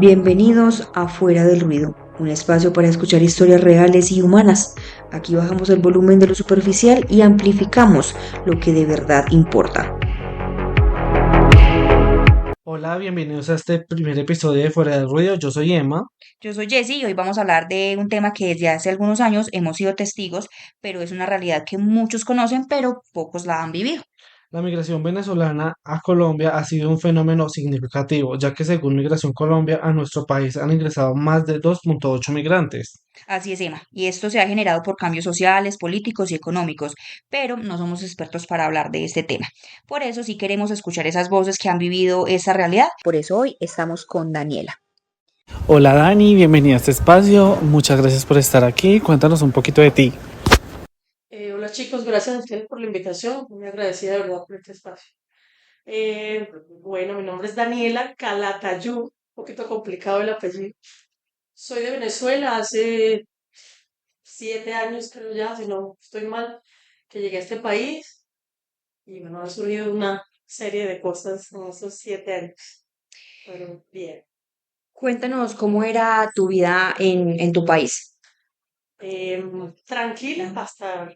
Bienvenidos a Fuera del Ruido, un espacio para escuchar historias reales y humanas. Aquí bajamos el volumen de lo superficial y amplificamos lo que de verdad importa. Hola, bienvenidos a este primer episodio de Fuera del Ruido. Yo soy Emma. Yo soy Jessie y hoy vamos a hablar de un tema que desde hace algunos años hemos sido testigos, pero es una realidad que muchos conocen, pero pocos la han vivido. La migración venezolana a Colombia ha sido un fenómeno significativo, ya que según Migración Colombia a nuestro país han ingresado más de 2,8 migrantes. Así es, Emma, y esto se ha generado por cambios sociales, políticos y económicos, pero no somos expertos para hablar de este tema. Por eso, si queremos escuchar esas voces que han vivido esa realidad, por eso hoy estamos con Daniela. Hola Dani, bienvenida a este espacio. Muchas gracias por estar aquí. Cuéntanos un poquito de ti. Hola chicos, gracias a ustedes por la invitación, muy agradecida de verdad por este espacio. Bueno, mi nombre es Daniela Calatayud, un poquito complicado el apellido. Soy de Venezuela, hace 7 años creo ya, si no estoy mal, que llegué a este país y bueno, ha surgido una serie de cosas en esos 7 años, pero bien. Cuéntanos cómo era tu vida en tu país. Tranquila hasta,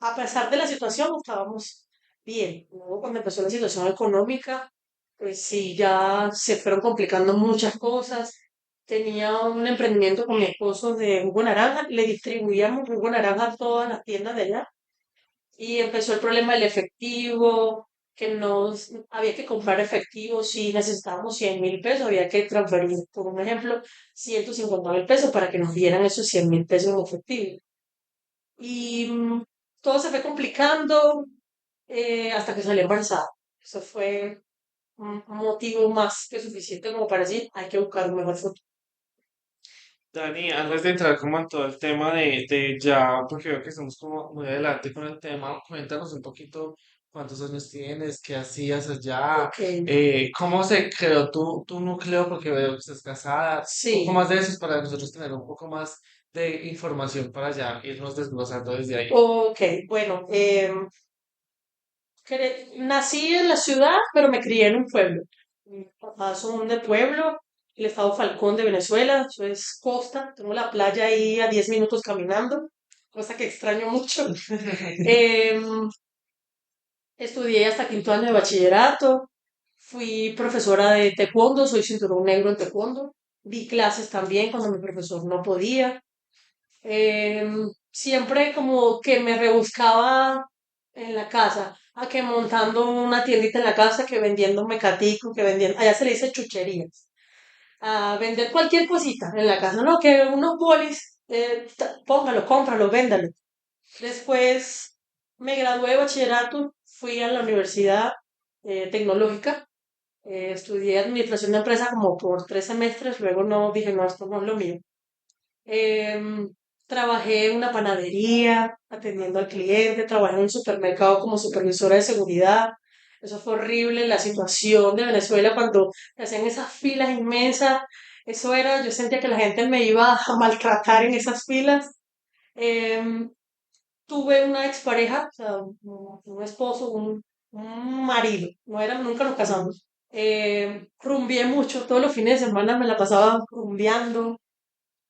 a pesar de la situación, estábamos bien. Luego cuando empezó la situación económica, pues sí, ya se fueron complicando muchas cosas. Tenía un emprendimiento con mi esposo de jugo de naranja, le distribuíamos jugo de naranja a todas las tiendas de allá y empezó el problema del efectivo, que nos había que comprar efectivo, si necesitábamos 100.000 pesos, había que transferir, por un ejemplo, 150.000 pesos para que nos dieran esos 100.000 pesos en efectivo. Y todo se fue complicando hasta que salí embarazada. Eso fue un motivo más que suficiente como para decir, hay que buscar un mejor futuro. Dani, antes de entrar como en todo el tema de ya, porque veo que estamos como muy adelante con el tema, cuéntanos un poquito cuántos años tienes, qué hacías allá, Ok, cómo se creó tu núcleo, porque veo que estás casada, un poco sí, más de eso para nosotros tener un poco más de información para ya irnos desglosando desde ahí. ok, bueno, nací en la ciudad, pero me crié en un pueblo. Mis papás son de pueblo, el estado Falcón de Venezuela, eso es costa, tengo la playa ahí a 10 minutos caminando, cosa que extraño mucho. Em, Estudié hasta quinto año de bachillerato, fui profesora de taekwondo, soy cinturón negro en taekwondo, di clases también cuando mi profesor no podía. Siempre como que me rebuscaba en la casa, a que montando una tiendita en la casa, que vendiendo mecatico, que vendiendo, allá se le dice chucherías, a vender cualquier cosita en la casa, no, que unos bolis, póngalo, cómpralo, véndalo. Después me gradué de bachillerato, fui a la universidad tecnológica, estudié administración de empresa como por 3 semestres, luego no dije, no, esto no es lo mío. Trabajé en una panadería atendiendo al cliente, trabajé en un supermercado como supervisora de seguridad. Eso fue horrible, la situación de Venezuela cuando hacían esas filas inmensas. Eso era, yo sentía que la gente me iba a maltratar en esas filas. Em, Tuve una expareja, o sea, un esposo, un marido, no era, nunca nos casamos. Rumbié mucho, todos los fines de semana me la pasaba rumbeando,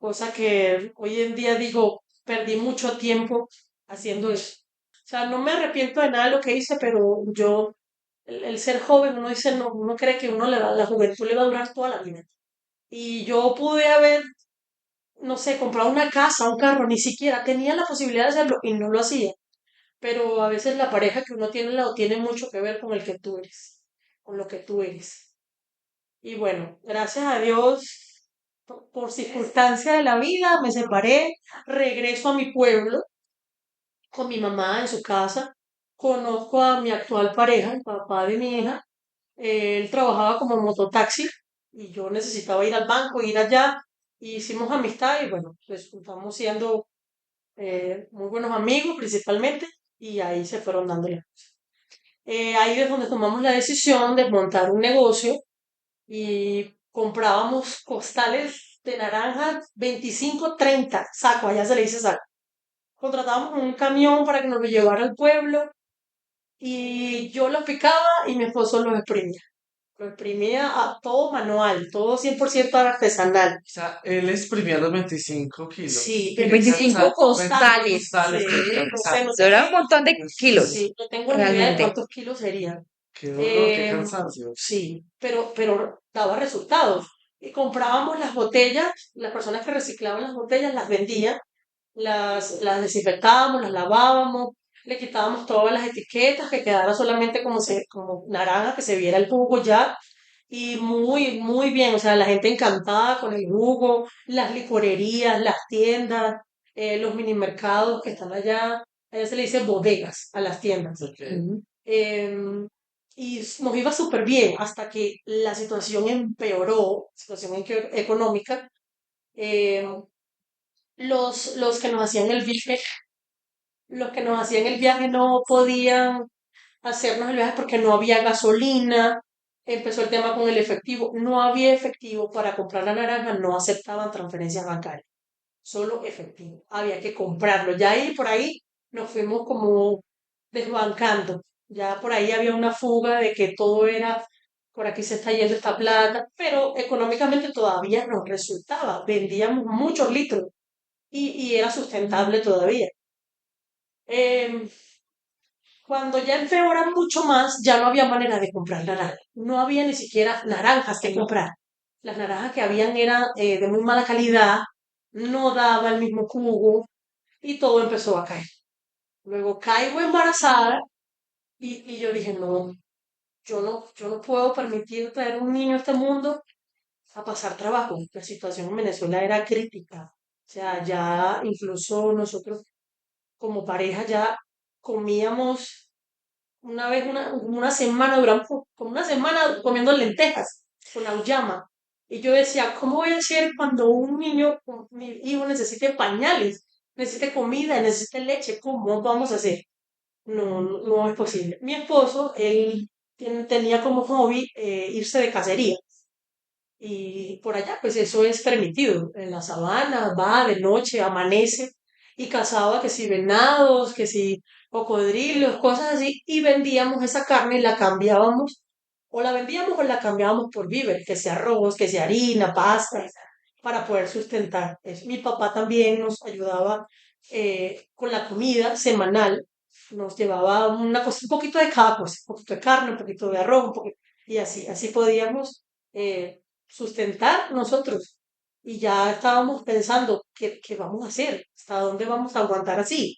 cosa que hoy en día digo, perdí mucho tiempo haciendo eso. O sea, no me arrepiento de nada de lo que hice, pero yo, el ser joven, uno dice, no, uno cree que la juventud le va a durar toda la vida. Y yo pude haber, no sé, comprado una casa, un carro, ni siquiera tenía la posibilidad de hacerlo y no lo hacía, pero a veces la pareja que uno tiene al lado tiene mucho que ver con el que tú eres, con lo que tú eres. Y bueno, gracias a Dios, por circunstancia de la vida, me separé, regreso a mi pueblo con mi mamá en su casa, conozco a mi actual pareja, el papá de mi hija. Él trabajaba como mototaxi y yo necesitaba ir al banco, ir allá, y hicimos amistad y bueno, resultamos siendo muy buenos amigos principalmente y ahí se fueron dando las cosas. Ahí es donde tomamos la decisión de montar un negocio y comprábamos costales de naranja 25, 30 saco, allá se le dice saco. Contratábamos un camión para que nos lo llevara al pueblo y yo los picaba y mi esposo los exprimía. lo exprimía a todo manual, todo 100% artesanal. O sea, él exprimía los 25 Sí, kilos. 25 25 costales. costales, Sí, no exacto. sé Era un qué. montón de kilos, Sí, no tengo ni idea de realmente. cuántos kilos serían. Qué horror, qué cansancio. Sí, pero daba resultados. Y comprábamos las botellas, las personas que reciclaban las botellas las vendían, las desinfectábamos, las lavábamos, le quitábamos todas las etiquetas, que quedara solamente como naranja, que se viera el jugo ya. Y muy, muy bien, o sea, la gente encantada con el jugo, las licorerías, las tiendas, los mini mercados que están allá se le dice bodegas a las tiendas. Ok. Ujú. Em, y nos iba súper bien hasta que la situación empeoró, situación económica. em, los que nos hacían el viaje, los que nos hacían el viaje no podían hacernos el viaje porque no había gasolina. Empezó el tema con el efectivo. No había efectivo para comprar la naranja, no aceptaban transferencias bancarias, solo efectivo. Había que comprarlo. Ya ahí por ahí nos fuimos como desbancando. Ya por ahí había una fuga de que todo era, por aquí se está yendo esta plata, pero económicamente todavía nos resultaba. Vendíamos muchos litros y era sustentable todavía. Em, Cuando ya empeora mucho más, ya no había manera de comprar naranja. No había ni siquiera naranjas que comprar. Las naranjas que habían eran de muy mala calidad, no daba el mismo jugo y todo empezó a caer. Luego caigo embarazada y yo dije, no, yo no puedo permitir traer un niño a este mundo a pasar trabajo. La situación en Venezuela era crítica. O sea, ya incluso nosotros como pareja ya comíamos una vez, una semana, duramos como una semana comiendo lentejas con auyama. Y yo decía, ¿cómo voy a hacer cuando un niño, mi hijo necesite pañales, necesite comida, necesite leche? ¿Cómo vamos a hacer? No, no es posible. Mi esposo, él tenía como hobby irse de cacería. Y por allá, pues eso es permitido. En la sabana va de noche, amanece y cazaba que si venados, que si cocodrilos, cosas así, y vendíamos esa carne y la cambiábamos, o la vendíamos o la cambiábamos por víveres, que sea arroz, que sea harina, pasta, para poder sustentar eso. Mi papá también nos ayudaba con la comida semanal, nos llevaba una cosa, un poquito de cada cosa, un poquito de carne, un poquito de arroz, un poquito, y así podíamos sustentar nosotros. Y ya estábamos pensando, ¿qué vamos a hacer? ¿Hasta dónde vamos a aguantar así?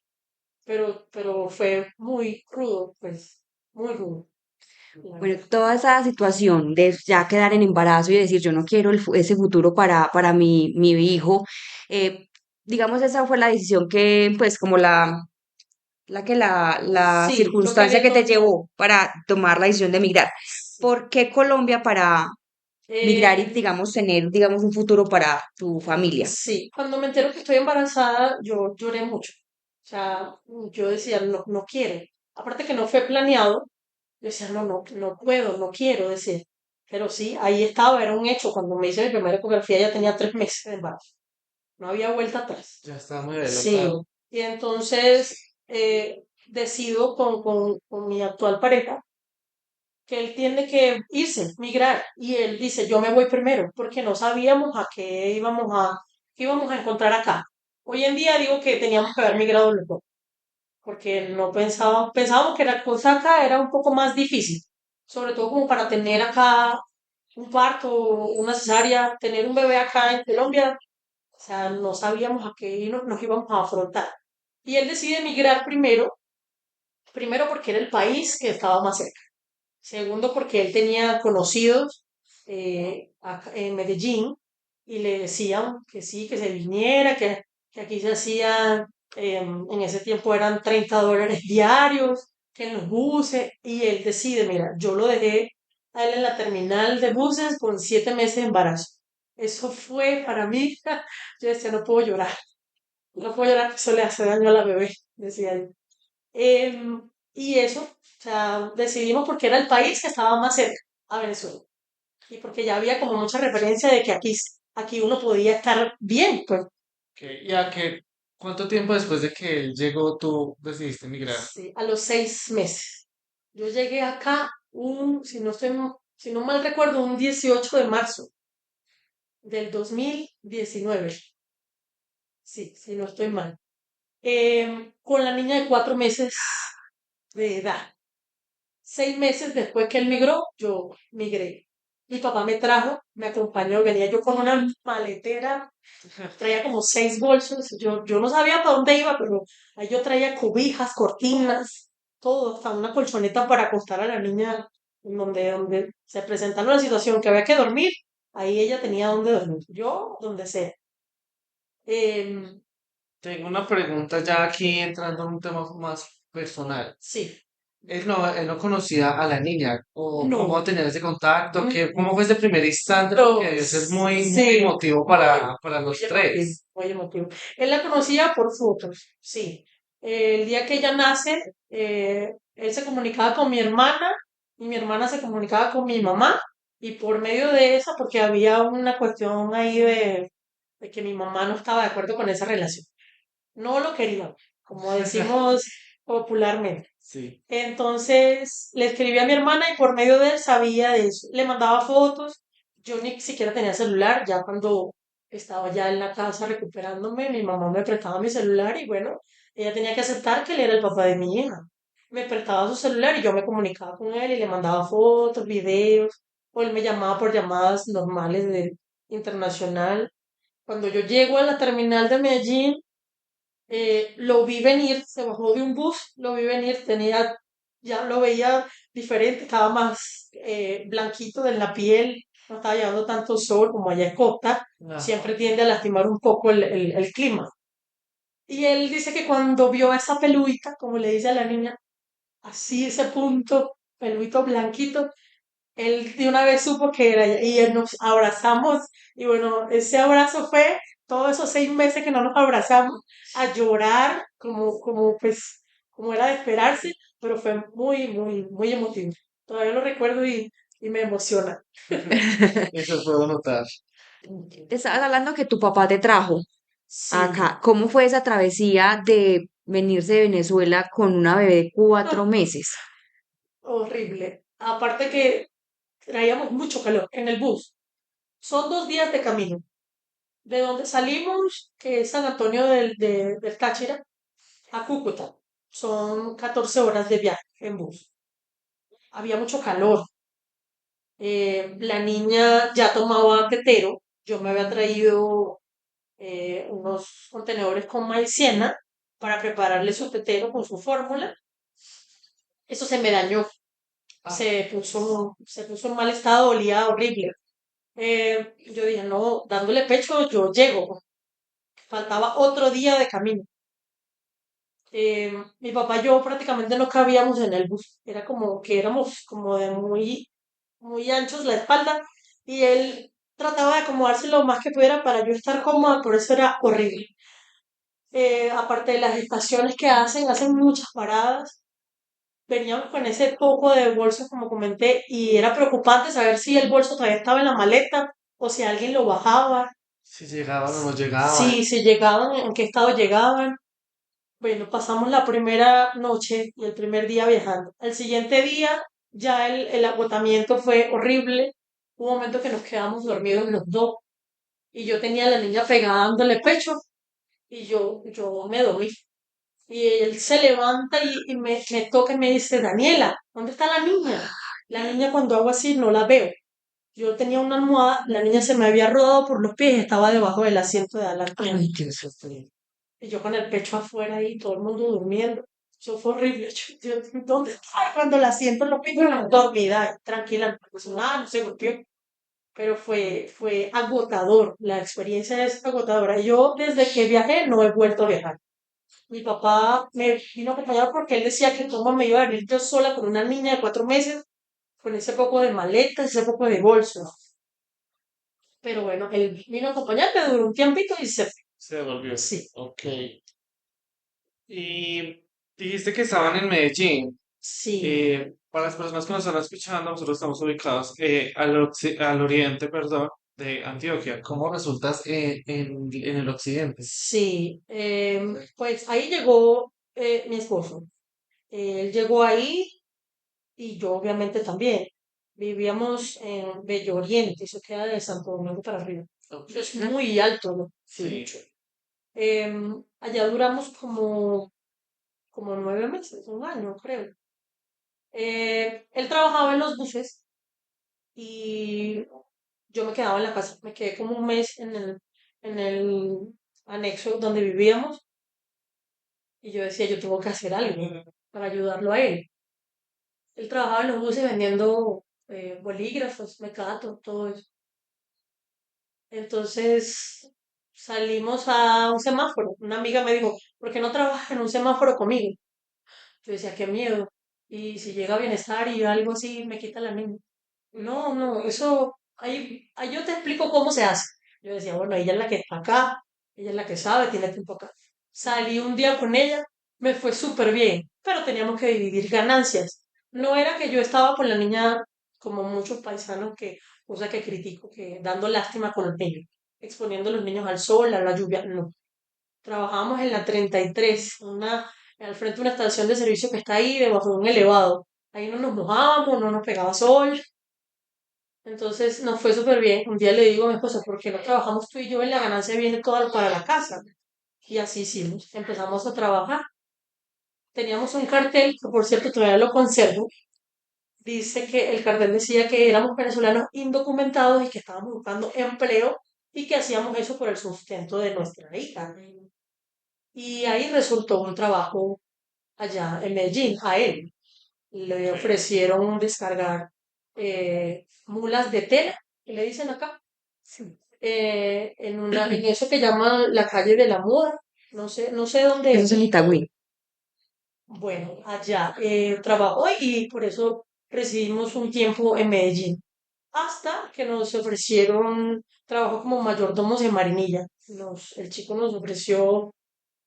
Pero fue muy rudo, pues, muy rudo, la Bueno, verdad. toda esa situación de ya quedar en embarazo y decir yo no quiero ese futuro para mi hijo, eh, digamos, esa fue la decisión que, pues, como la Sí, lo que circunstancia que te detonó, llevó para tomar la decisión de emigrar. sí. ¿Por qué Colombia para migrar y, Eh, digamos, tener, digamos, un futuro para tu familia? sí, cuando me entero que estoy embarazada, yo lloré mucho. O sea, yo decía, no, no quiero. Aparte que no fue planeado, yo decía, no, no, no puedo, no quiero decir. Pero sí, ahí estaba, era un hecho. Cuando me hice mi primera ecografía ya tenía 3 meses de embarazo. No había vuelta atrás. Ya está muy Sí, adelantado. y entonces decido con mi actual pareja que él tiene que irse, migrar, y él dice, yo me voy primero, porque no sabíamos a qué íbamos a encontrar acá. Hoy en día digo que teníamos que haber migrado los dos, porque no pensábamos que la cosa acá era un poco más difícil, sobre todo como para tener acá un parto, una cesárea, tener un bebé acá en Colombia, o sea, no sabíamos a qué nos íbamos a afrontar. Y él decide emigrar primero porque era el país que estaba más cerca. Segundo porque él tenía conocidos en Medellín y le decían que sí, que se viniera, que aquí se hacían, en ese tiempo eran $30 diarios, que en los buses, y él decide, mira, yo lo dejé a él en la terminal de buses con 7 meses de embarazo. Eso fue para mí, yo decía, no puedo llorar, no puedo llorar, eso le hace daño a la bebé, decía él. Y eso, o sea, decidimos porque era el país que estaba más cerca a Venezuela y porque ya había como mucha referencia de que aquí uno podía estar bien, pues Ok, ¿y a qué, cuánto tiempo después de que él llegó tú decidiste emigrar? sí, a los 6 meses. Yo llegué acá, si no estoy si no mal recuerdo, un 18 de marzo del 2019. Sí, si no estoy mal. Con la niña de 4 meses de edad. 6 meses después que él migró, yo migré. Mi papá me trajo, me acompañó, venía yo con una maletera, traía como 6 bolsos. Yo no sabía para dónde iba, pero ahí yo traía cobijas, cortinas, todo, hasta una colchoneta para acostar a la niña en donde se presentara la situación que había que dormir. Ahí ella tenía donde dormir. Yo, donde sea. Em, Tengo una pregunta ya aquí entrando en un tema más personal. sí, Él no conocía a la niña, o cómo no, tener ese contacto, mm, cómo fue ese primer instante, porque no, debe ser muy, muy sí, emotivo muy, para muy los emotivo, tres. muy emotivo. Él la conocía por fotos, sí. El día que ella nace, él se comunicaba con mi hermana y mi hermana se comunicaba con mi mamá y por medio de esa, porque había una cuestión ahí de que mi mamá no estaba de acuerdo con esa relación. No lo quería, como decimos popularmente. Sí. Entonces le escribí a mi hermana y por medio de él sabía de eso. Le mandaba fotos. Yo ni siquiera tenía celular. Ya cuando estaba ya en la casa recuperándome, mi mamá me prestaba mi celular y bueno, ella tenía que aceptar que él era el papá de mi hija. Me prestaba su celular y yo me comunicaba con él y le mandaba fotos, videos, o él me llamaba por llamadas normales de internacional. Cuando yo llego a la terminal de Medellín, lo vi venir, se bajó de un bus, lo vi venir, ya lo veía diferente, estaba más blanquito de la piel, no estaba llevando tanto sol como allá en Costa, Ajá. siempre tiende a lastimar un poco el clima. Y él dice que cuando vio esa peluita, como le dice a la niña, así ese punto, peluito blanquito, él de una vez supo que era ella y él nos abrazamos y bueno, ese abrazo fue todos esos 6 meses que no nos abrazamos a llorar como pues como era de esperarse, pero fue muy, muy, muy emotivo. Todavía lo recuerdo y me emociona. Eso puedo notar. Te estabas hablando que tu papá te trajo Sí, acá. ¿Cómo fue esa travesía de venirse de Venezuela con una bebé de 4 meses? horrible. Aparte que traíamos mucho calor en el bus. Son 2 días de camino. De donde salimos, que es San Antonio del Táchira, a Cúcuta. Son 14 horas de viaje en bus. Había mucho calor. La niña ya tomaba tetero. Yo me había traído unos contenedores con maicena para prepararle su tetero con su fórmula. Eso se me dañó. Ah, Se puso en mal estado, olía horrible. Yo dije, no, dándole pecho, yo llego. Faltaba otro día de camino. Mi papá y yo prácticamente no cabíamos en el bus. Era como que éramos como de muy, muy anchos la espalda y él trataba de acomodarse lo más que pudiera para yo estar cómoda, por eso era horrible. Aparte de las estaciones que hacen muchas paradas. Veníamos con ese poco de bolsos, como comenté, y era preocupante saber si el bolso todavía estaba en la maleta o si alguien lo bajaba, si llegaban o no llegaban. si llegaban, en qué estado llegaban. Bueno, pasamos la primera noche y el primer día viajando. El siguiente día ya el agotamiento fue horrible. Hubo un momento que nos quedamos dormidos los dos y yo tenía a la niña pegada dándole pecho y yo me dormí. Y él se levanta y me toca y me dice, Daniela, ¿dónde está la niña? La niña cuando hago así no la veo. Yo tenía una almohada, la niña se me había rodado por los pies y estaba debajo del asiento de adelante. Ay, qué susto. Y yo con el pecho afuera y todo el mundo durmiendo. Eso fue horrible. ¿Dónde está? Cuando la siento en los pies, dormida, tranquila, no pasó nada, no se golpeó. Pero fue agotador. La experiencia es agotadora. Yo desde que viajé no he vuelto a viajar. Mi papá me vino a acompañar porque él decía que cómo me iba a venir yo sola con una niña de 4 meses, con ese poco de maletas, ese poco de bolsos. Pero bueno, él vino a acompañarme, duró un tiempito y se fue. Se devolvió. Sí, Ok. Y dijiste que estaban en Medellín. sí, Para las personas que nos están escuchando, nosotros estamos ubicados al oriente, perdón, de Antioquia. ¿Cómo resultas en el occidente? sí. Pues ahí llegó mi esposo. Él llegó ahí y yo obviamente también. Vivíamos en Bello Oriente, eso queda de Santo Domingo para arriba. Ok, Eso es muy alto, ¿no? Sí, sí. mucho. Allá duramos como 9 meses, un año, creo. Él trabajaba en los buses y yo me quedaba en la casa. Me quedé como un mes en el anexo donde vivíamos y yo decía, yo tengo que hacer algo para ayudarlo a él. Él trabajaba en los buses vendiendo bolígrafos, mecato, todo eso. Entonces salimos a un semáforo. Una amiga me dijo, ¿por qué no trabajas en un semáforo conmigo? Yo decía, qué miedo. Y si llega a bienestar y algo así, me quita la niña. No, no, eso, ahí yo te explico cómo se hace. Yo decía, bueno, ella es la que está acá, ella es la que sabe, tiene tiempo acá. Salí un día con ella, me fue súper bien, pero teníamos que dividir ganancias. No era que yo estaba con la niña como muchos paisanos que, cosa que critico, que dando lástima con los niños, exponiendo a los niños al sol, a la lluvia, no. Trabajábamos en la 33, al frente de una estación de servicio que está ahí debajo de un elevado. Ahí no nos mojábamos, no nos pegaba sol. Entonces nos fue súper bien. Un día le digo a mi esposo, ¿por qué no trabajamos tú y yo en la ganancia viene toda para la casa? Y así hicimos. Empezamos a trabajar. Teníamos un cartel, que por cierto todavía lo conservo. Dice que el cartel decía que éramos venezolanos indocumentados y que estábamos buscando empleo y que hacíamos eso por el sustento de nuestra hija. Y ahí resultó un trabajo allá en Medellín, a él. Le Ok. ofrecieron descargar mulas de tela, que le dicen acá, Sí. en eso que llaman la calle de la moda, no sé dónde Eso es en es. Itagüí. Bueno, allá trabajó y por eso residimos un tiempo en Medellín, hasta que nos ofrecieron trabajo como mayordomos en Marinilla. El chico nos ofreció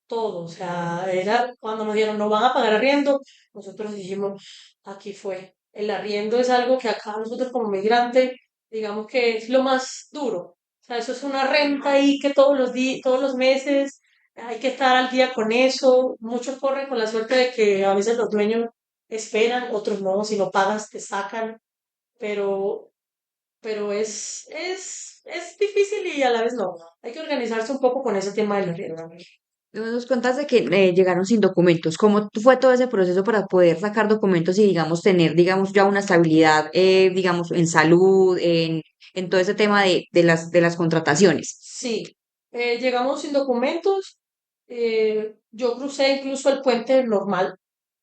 todo, o sea, era cuando nos dijeron no van a pagar arriendo, nosotros dijimos, aquí fue. El arriendo es algo que acá nosotros como migrantes, digamos que es lo más duro. O sea, eso es una renta ahí que todos los meses hay que estar al día con eso. Muchos corren con la suerte de que a veces los dueños esperan, otros no, si no pagas te sacan, pero, pero es difícil y a la vez no. Hay que organizarse un poco con ese tema del arriendo. Nos cuentas de que llegaron sin documentos. ¿Cómo fue todo ese proceso para poder sacar documentos y, digamos, tener, digamos, ya una estabilidad, digamos, en salud, en todo ese tema de las contrataciones? Sí, llegamos sin documentos. Yo crucé incluso el puente normal.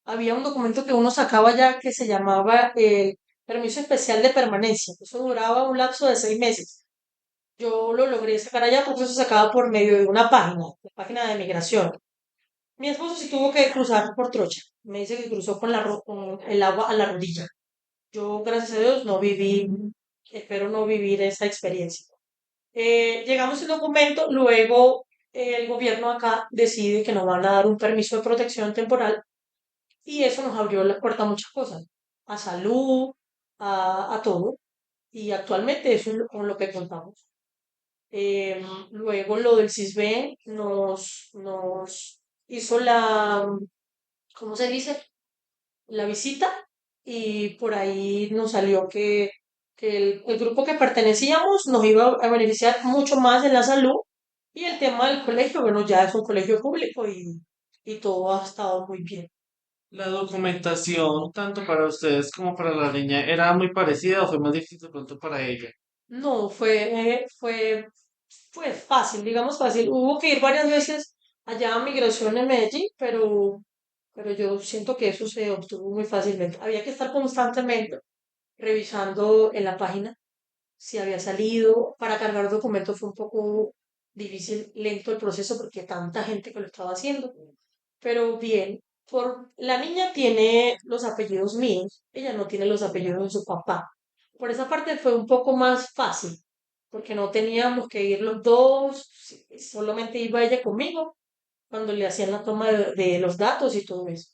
Había un documento que uno sacaba ya que se llamaba el permiso especial de permanencia. Eso duraba un lapso de 6 meses. Yo lo logré sacar allá porque eso se sacaba por medio de una página, la página de migración. Mi esposo sí tuvo que cruzar por trocha. Me dice que cruzó con el agua a la rodilla. Yo, gracias a Dios, no viví, espero no vivir esa experiencia. Llegamos sin documento, luego el gobierno acá decide que nos van a dar un permiso de protección temporal y eso nos abrió la puerta a muchas cosas, a salud, a todo. Y actualmente eso es con lo que contamos. Luego lo del CISBEN nos hizo ¿cómo se dice? La visita y por ahí nos salió que el grupo que pertenecíamos nos iba a beneficiar mucho más en la salud y el tema del colegio, bueno, ya es un colegio público y todo ha estado muy bien. La documentación, tanto para ustedes como para la niña, ¿era muy parecida o fue más difícil de pronto para ella? No, fue fácil, digamos fácil. Hubo que ir varias veces allá a Migración en Medellín, pero yo siento que eso se obtuvo muy fácilmente. Había que estar constantemente revisando en la página si había salido. Para cargar documentos fue un poco difícil, lento el proceso porque tanta gente que lo estaba haciendo. Pero bien, la niña tiene los apellidos míos, ella no tiene los apellidos de su papá. Por esa parte fue un poco más fácil, porque no teníamos que ir los dos, solamente iba ella conmigo cuando le hacían la toma de los datos y todo eso.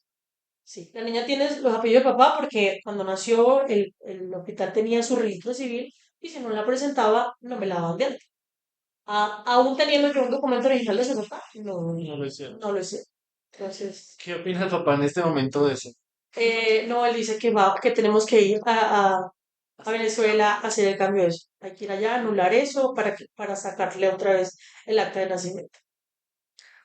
Sí, la niña tiene los apellidos de papá porque cuando nació el hospital tenía su registro civil y si no la presentaba no me la daban de alta. Aún teniendo yo un documento original de su papá, no, No lo hicieron. no lo sé. Entonces, ¿Qué opina el papá en este momento de eso? no, él dice que tenemos que ir a Venezuela a hacer el cambio de eso. Hay que ir allá, anular eso para sacarle otra vez el acta de nacimiento.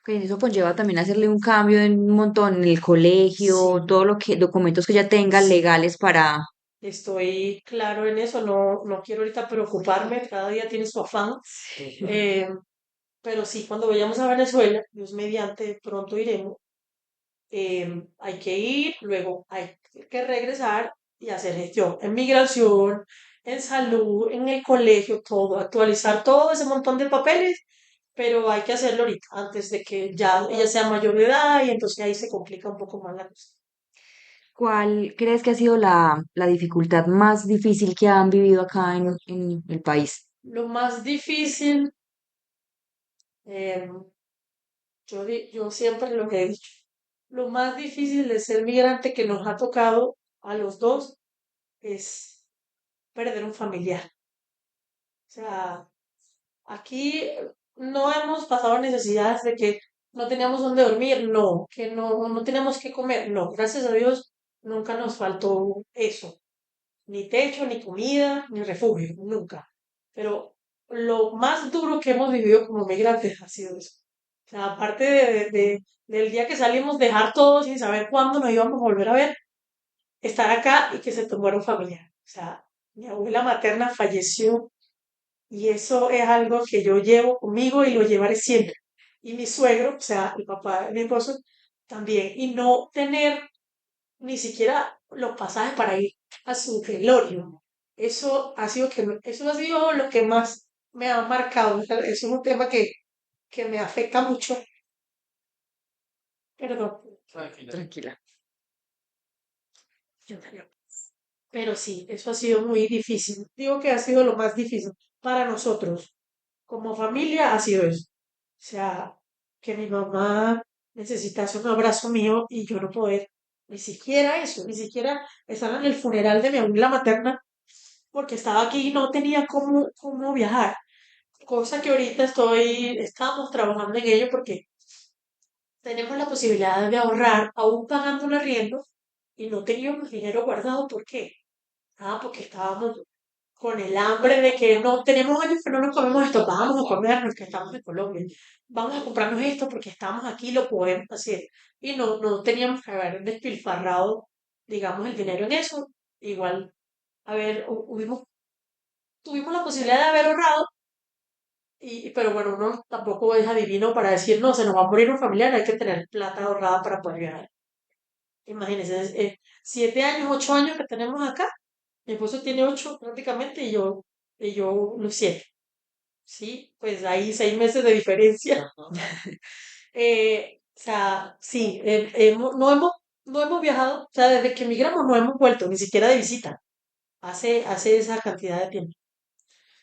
Que eso conlleva también hacerle un cambio en un montón en el colegio, Sí, todo lo que, documentos que ya tenga sí, legales para... estoy claro en eso, no, no quiero ahorita preocuparme, cada día tiene su afán, eh, pero sí, cuando vayamos a Venezuela, Dios mediante, pronto iremos, hay que ir, luego hay que regresar y hacer gestión en migración, en salud, en el colegio, todo, actualizar todo ese montón de papeles, pero hay que hacerlo ahorita, antes de que ya ella sea mayor de edad y entonces ahí se complica un poco más la cosa. ¿Cuál crees que ha sido la dificultad más difícil que han vivido acá en el país? Lo más difícil, eh, yo siempre lo que he dicho, lo más difícil de ser migrante que nos ha tocado a los dos es perder un familiar. O sea, aquí no hemos pasado necesidades de que no teníamos dónde dormir, no, que no, no teníamos que comer, no, gracias a Dios nunca nos faltó eso, ni techo, ni comida, ni refugio, nunca. Pero lo más duro que hemos vivido como migrantes ha sido eso. O sea, aparte del día que salimos, dejar todo sin saber cuándo nos íbamos a volver a ver, estar acá y que se te muera un familiar. O sea, mi abuela materna falleció y eso es algo que yo llevo conmigo y lo llevaré siempre. Y mi suegro, o sea, el papá de mi esposo, también. Y no tener ni siquiera los pasajes para ir a su velorio. Eso ha sido lo que más me ha marcado. O sea, eso es un tema que me afecta mucho. Perdón. Tranquila. Tranquila. Yo también. Pero sí, eso ha sido muy difícil. Digo que ha sido lo más difícil para nosotros. Como familia ha sido eso. O sea, que mi mamá necesitase un abrazo mío y yo no poder. Ni siquiera eso, ni siquiera estar en el funeral de mi abuela materna porque estaba aquí y no tenía cómo viajar. Cosa que ahorita estamos trabajando en ello porque tenemos la posibilidad de ahorrar aún pagando un arriendo y no teníamos dinero guardado. ¿Por qué? Ah, porque estábamos con el hambre de que no tenemos años que no nos comemos esto, vamos a comernos que estamos en Colombia, vamos a comprarnos esto porque estamos aquí, lo podemos hacer. Y no, no teníamos que haber despilfarrado, digamos, el dinero en eso. Igual, a ver, tuvimos la posibilidad de haber ahorrado, pero bueno, uno tampoco es adivino para decir, no, se nos va a morir un familiar, hay que tener plata ahorrada para poder viajar. Imagínense, 7 años, 8 años que tenemos acá, mi esposo tiene 8 prácticamente y yo los 7. Sí, pues hay 6 meses de diferencia. O sea, sí, no hemos viajado, o sea, desde que emigramos no hemos vuelto, ni siquiera de visita, hace esa cantidad de tiempo.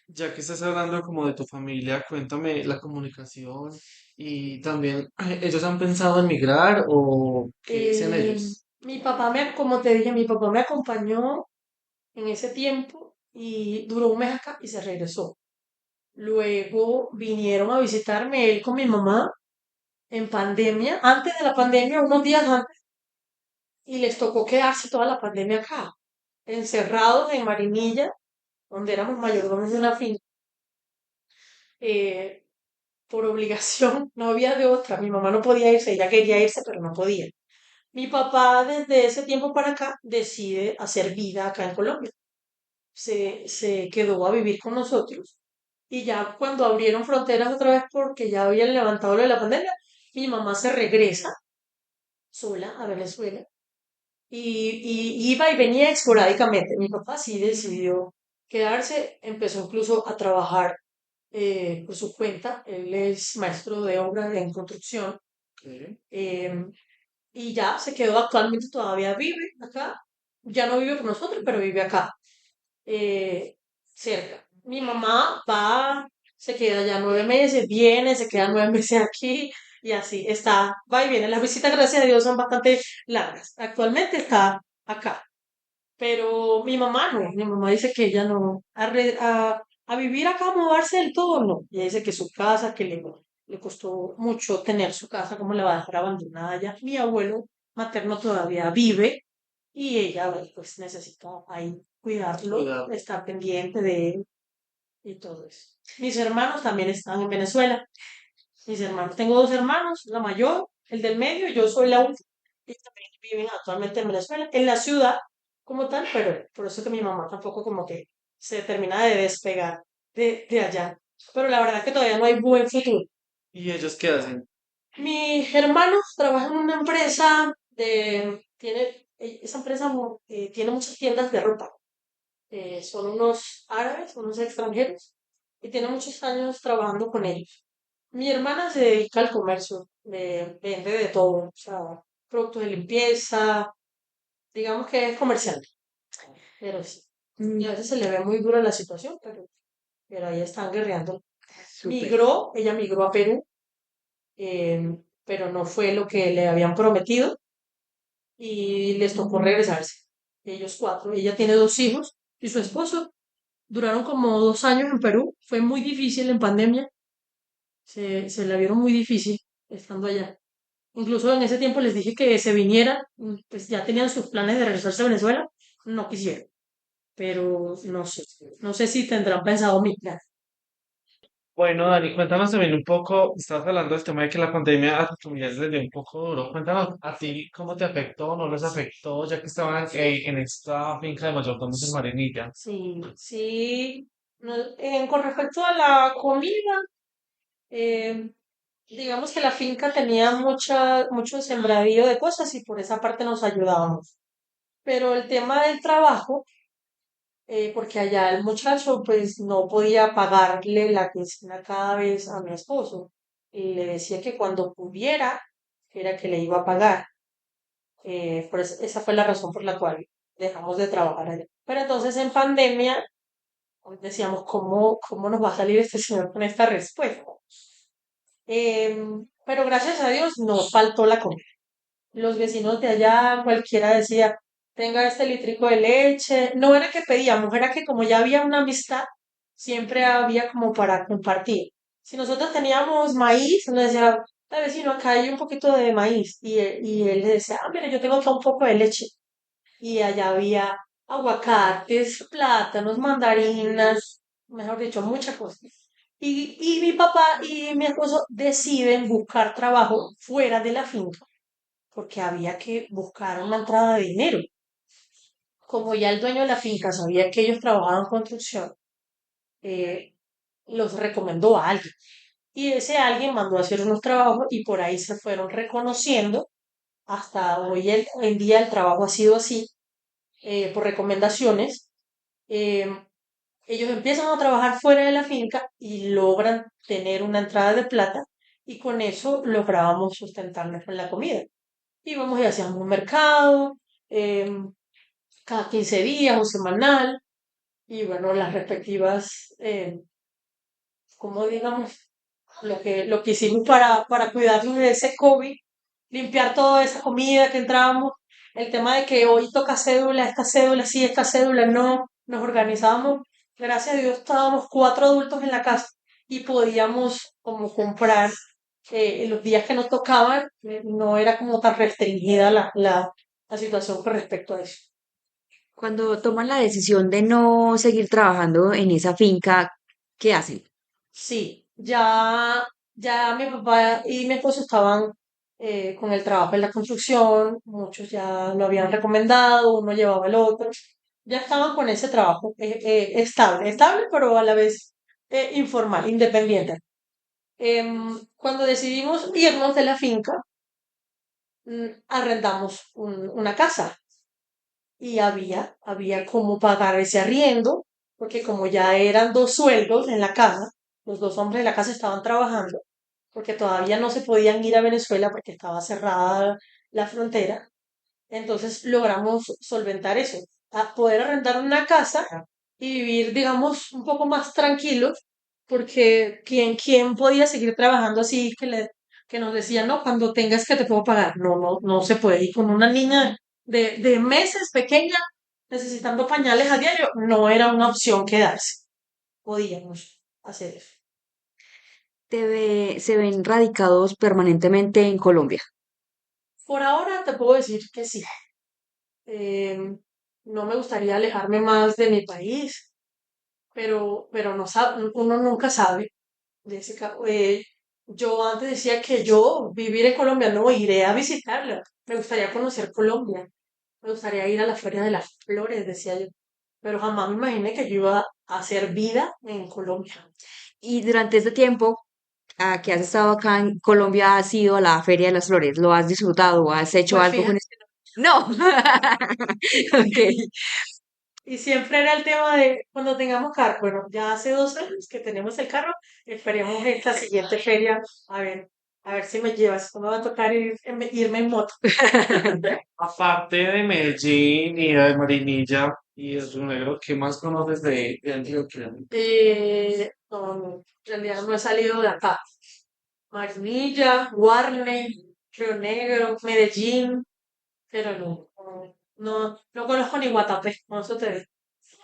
Ya que estás hablando como de tu familia, cuéntame la comunicación y también, ¿ellos han pensado en migrar o qué dicen ellos? Como te dije, mi papá me acompañó en ese tiempo y duró un mes acá y se regresó. Luego vinieron a visitarme él con mi mamá en pandemia, antes de la pandemia, unos días antes, y les tocó quedarse toda la pandemia acá, encerrados en Marinilla, donde éramos mayordomos de una finca, eh, por obligación, no había de otra. Mi mamá no podía irse, ella quería irse, pero no podía. Mi papá desde ese tiempo para acá decide hacer vida acá en Colombia. Se quedó a vivir con nosotros y ya cuando abrieron fronteras otra vez porque ya habían levantado lo de la pandemia, mi mamá se regresa sola a Venezuela y iba y venía esporádicamente. Mi papá sí decidió quedarse, empezó incluso a trabajar por su cuenta. Él es maestro de obra en construcción Ok. eh, y ya se quedó actualmente, todavía vive acá. Ya no vive con nosotros, pero vive acá, eh, cerca. Mi mamá se queda ya 9 meses, viene, se queda 9 meses aquí y así está, va y viene. Las visitas, gracias a Dios, son bastante largas. Actualmente está acá, pero mi mamá dice que ella no, a vivir acá, a mudarse del todo, no. Ella dice que su casa, que le costó mucho tener su casa, como la va a dejar abandonada ya. Mi abuelo materno todavía vive y ella pues necesita ahí cuidarlo, Cuidado. estar pendiente de él y todo eso. Mis hermanos también están en Venezuela. Mis hermanos, tengo dos hermanos, la mayor, el del medio, yo soy la última. Y también viven actualmente en Venezuela, en la ciudad como tal, pero por eso que mi mamá tampoco como que se termina de despegar de allá. Pero la verdad que todavía no hay buen futuro. ¿Y ellos qué hacen? Mis hermanos trabajan en una empresa esa empresa tiene muchas tiendas de ropa. Son unos árabes, unos extranjeros, y tiene muchos años trabajando con ellos. Mi hermana se dedica al comercio, vende de todo, o sea, productos de limpieza, digamos que es comerciante, pero sí. Y a veces se le ve muy dura la situación, pero ahí están guerreando. Súper. Ella migró a Perú, pero no fue lo que le habían prometido y les tocó regresarse. Ellos cuatro, ella tiene dos hijos y su esposo. Duraron como 2 años en Perú, fue muy difícil en pandemia, se la vieron muy difícil estando allá. Incluso en ese tiempo les dije que se vinieran, pues ya tenían sus planes de regresarse a Venezuela, no quisieron, pero no sé si tendrán pensado migrar. Bueno, Dani, cuéntanos también un poco, estabas hablando del tema de que la pandemia a tus familiares les dio un poco duro. Cuéntanos a ti cómo te afectó, no les afectó, ya que estaban en esta finca de mayordomos en Marinilla. Sí, sí. Con respecto a la comida, eh, digamos que la finca tenía mucho sembradío de cosas y por esa parte nos ayudábamos. Pero el tema del trabajo, porque allá el muchacho pues no podía pagarle la quincena cada vez a mi esposo. Y le decía que cuando pudiera era que le iba a pagar. Esa fue la razón por la cual dejamos de trabajar allá. Pero entonces en pandemia decíamos, ¿cómo nos va a salir este señor con esta respuesta? Pero gracias a Dios no faltó la comida. Los vecinos de allá, cualquiera decía, tenga este litrico de leche. No era que pedíamos, era que como ya había una amistad, siempre había como para compartir. Si nosotros teníamos maíz, nos decía, vecino, acá hay un poquito de maíz. Y él le decía, mire, yo tengo acá un poco de leche. Y allá había aguacates, plátanos, mandarinas, mejor dicho, muchas cosas. Y mi papá y mi esposo deciden buscar trabajo fuera de la finca porque había que buscar una entrada de dinero. Como ya el dueño de la finca sabía que ellos trabajaban en construcción, eh, los recomendó a alguien. Y ese alguien mandó a hacer unos trabajos y por ahí se fueron reconociendo. Hasta hoy en día el trabajo ha sido así, por recomendaciones. Eh, Ellos empiezan a trabajar fuera de la finca y logran tener una entrada de plata y con eso lográbamos sustentarnos con la comida. Íbamos y hacíamos un mercado, cada 15 días o semanal, y bueno, las respectivas, como digamos, lo que hicimos para cuidarnos de ese COVID, limpiar toda esa comida que entrábamos, el tema de que hoy toca cédula, esta cédula sí, esta cédula no, nos organizábamos, gracias a Dios estábamos cuatro adultos en la casa y podíamos como comprar en los días que nos tocaban, no era como tan restringida la situación con respecto a eso. Cuando toman la decisión de no seguir trabajando en esa finca, ¿qué hacen? Sí, ya mi papá y mi esposo estaban con el trabajo en la construcción, muchos ya lo habían recomendado, uno llevaba el otro, ya estaban con ese trabajo estable, pero a la vez informal, independiente. Cuando decidimos irnos de la finca, arrendamos una casa y había cómo pagar ese arriendo, porque como ya eran dos sueldos en la casa, los dos hombres de la casa estaban trabajando, porque todavía no se podían ir a Venezuela porque estaba cerrada la frontera, entonces logramos solventar eso, a poder arrendar una casa y vivir, digamos, un poco más tranquilos, porque ¿quién podía seguir trabajando así que nos decían, no, cuando tengas que te puedo pagar? No, no, no se puede. Y con una niña de meses pequeña, necesitando pañales a diario, no era una opción quedarse. Podíamos hacer eso. Se ven radicados permanentemente en Colombia. Por ahora te puedo decir que sí. Em, no me gustaría alejarme más de mi país, pero no uno nunca sabe. Jessica, yo antes decía que yo vivir en Colombia no iré a visitarla. Me gustaría conocer Colombia. Me gustaría ir a la Feria de las Flores, decía yo. Pero jamás me imaginé que yo iba a hacer vida en Colombia. Y durante este tiempo que has estado acá en Colombia, ¿has ido a la Feria de las Flores? ¿Lo has disfrutado o has hecho Pues algo con fíjate, eso? No. Ok. y siempre era el tema de cuando tengamos carro. Bueno, ya hace 2 años que tenemos el carro, esperemos esta siguiente feria a ver si me llevas. No me va a tocar irme en moto. Aparte de Medellín y de Marinilla y de Río Negro, ¿qué más conoces de Antioquia? No, no, en realidad no he salido de acá. Marinilla, Guarne, Río Negro, Medellín, pero no conozco ni Guatapé, con eso te digo.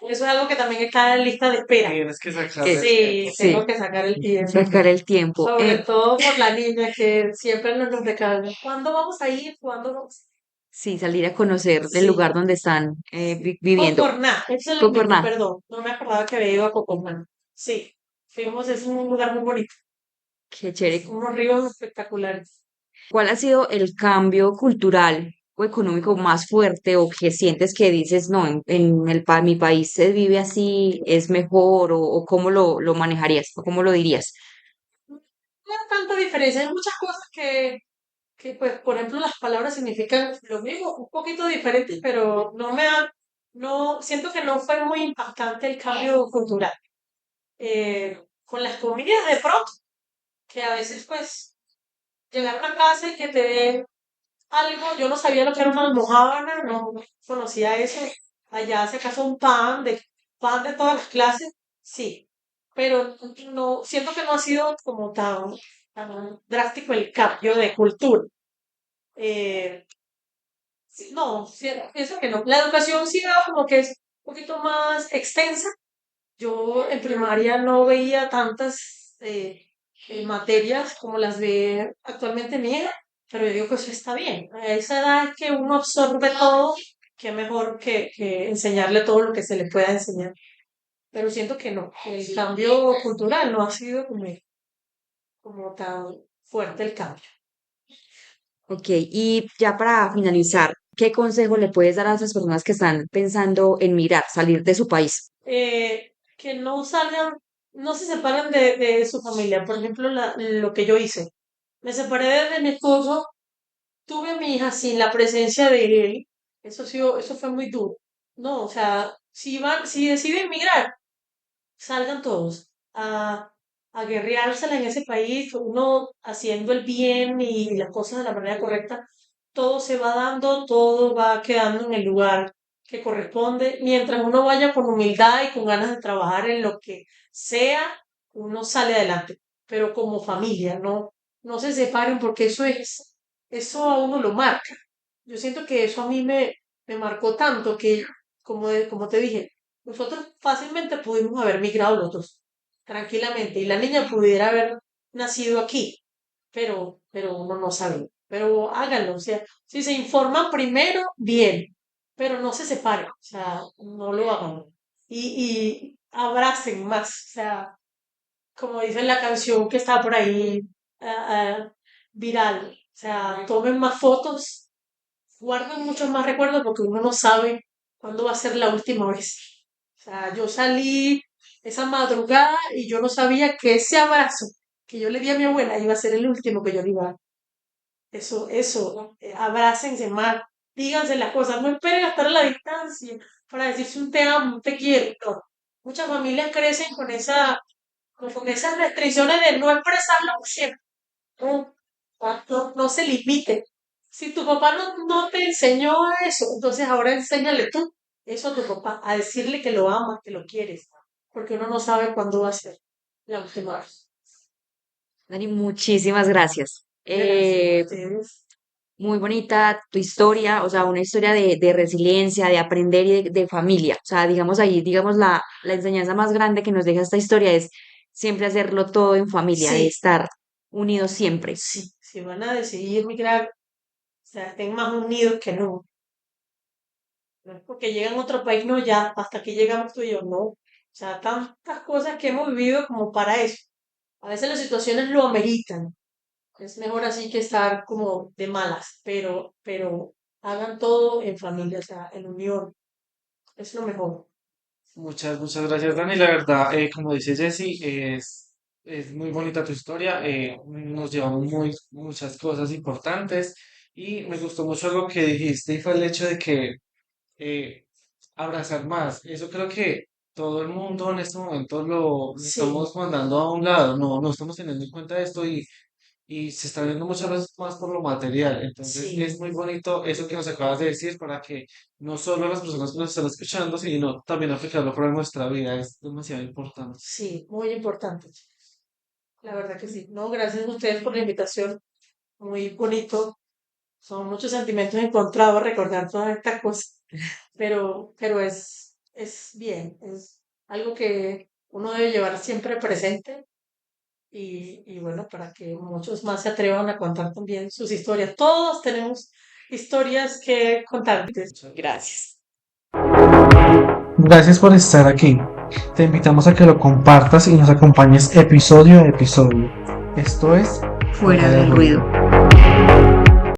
Eso es algo que también está en lista de espera. Tienes que sacarle Que, el Sí, tiempo. tengo sí, que sacar el tiempo. sacar el tiempo. Sobre todo por la niña que siempre nos recalca. ¿Cuándo vamos a ir? ¿Cuándo vamos? Sí, salir a conocer el Sí, lugar donde están viviendo. Cocorná, ese es el invento, Cocorná, perdón. No me acordaba que había ido a Cocorná. Sí, fuimos, es un lugar muy bonito. qué chévere. Unos ríos espectaculares. ¿Cuál ha sido el cambio cultural o económico más fuerte o que sientes que dices, no, mi país se vive así, es mejor o cómo lo manejarías o cómo lo dirías? No hay tanta diferencia, hay muchas cosas pues, por ejemplo, las palabras significan lo mismo, un poquito diferente, pero no, siento que no fue muy impactante el cambio cultural. Con las comidas de pronto, que a veces pues llegar a una casa y que te den algo, yo no sabía lo que era una almojábana, no conocía eso. Allá se acaso un pan de todas las clases, sí, pero no, siento que no ha sido como tan drástico el cambio de cultura. Eh, sí, no, pienso que no. La educación sí veo como que es un poquito más extensa. Yo en primaria no veía tantas materias como las ve actualmente mi hija, pero yo digo que eso está bien. A esa edad es que uno absorbe todo, que mejor que enseñarle todo lo que se le pueda enseñar. Pero siento que no, que el cambio cultural no ha sido como tan fuerte el cambio. Ok, y ya para finalizar, ¿qué consejo le puedes dar a esas personas que están pensando en migrar, salir de su país? Que no salgan, no se separen de su familia. Por ejemplo, lo que yo hice. Me separé de mi esposo, tuve a mi hija sin la presencia de él. Eso fue muy duro. No, o sea, si deciden migrar, salgan todos a guerreársela en ese país, uno haciendo el bien y las cosas de la manera correcta, todo se va dando, todo va quedando en el lugar que corresponde, mientras uno vaya con humildad y con ganas de trabajar en lo que sea, uno sale adelante, pero como familia, no se separen porque eso a uno lo marca. Yo siento que eso a mí me marcó tanto que, como te dije, nosotros fácilmente pudimos haber migrado los dos, tranquilamente, y la niña pudiera haber nacido aquí, pero uno no sabe. Pero háganlo, o sea, si se informan primero, bien, pero no se separen, o sea, no lo hagan. Y abracen más, o sea, como dice la canción que está por ahí ah, viral, o sea, tomen más fotos, guarden muchos más recuerdos porque uno no sabe cuándo va a ser la última vez. O sea, yo salí esa madrugada y yo no sabía que ese abrazo que yo le di a mi abuela iba a ser el último que yo le iba a dar. Eso, abrácense más, díganse las cosas, no esperen a estar a la distancia para decirse un te amo, un te quiero. No. Muchas familias crecen con esas restricciones de no expresarlo siempre. No, no se limite. Si tu papá no te enseñó eso, entonces ahora enséñale tú eso a tu papá, a decirle que lo amas, que lo quieres, porque uno no sabe cuándo va a ser la última vez. Dani, muchísimas gracias. Gracias a ustedes. Muy bonita tu historia, o sea, una historia de resiliencia, de aprender y de familia. O sea, digamos ahí, digamos la enseñanza más grande que nos deja esta historia es siempre hacerlo todo en familia, de Sí, estar unidos siempre. sí, si van a decidir migrar, o sea, estén más unidos que nunca. No es porque llegan a otro país, no, ya, hasta aquí llegamos tú y yo, no. O sea, tantas cosas que hemos vivido como para eso. A veces las situaciones lo ameritan. Es mejor así que estar como de malas, pero hagan todo en familia, o sea, en unión. Es lo mejor. Muchas gracias, Dani. La verdad, como dice Jessy, es muy bonita tu historia. Nos llevamos muchas cosas importantes y me gustó mucho algo que dijiste y fue el hecho de que eh, abrazar más. Eso creo que todo el mundo en este momento lo Sí, estamos mandando a un lado, no estamos teniendo en cuenta esto y se está viendo muchas veces más por lo material. Entonces sí, es muy bonito eso que nos acabas de decir para que no solo las personas que nos están escuchando, sino también aplicarlo para nuestra vida. Es demasiado importante. sí, muy importante. La verdad que sí. No, gracias a ustedes por la invitación. Muy bonito. Son muchos sentimientos encontrados recordar todas estas cosas, pero es bien, es algo que uno debe llevar siempre presente y bueno, para que muchos más se atrevan a contar también sus historias. Todos tenemos historias que contar. Muchas gracias. Gracias. Gracias por estar aquí. Te invitamos a que lo compartas y nos acompañes episodio a episodio. Esto es Fuera del ruido.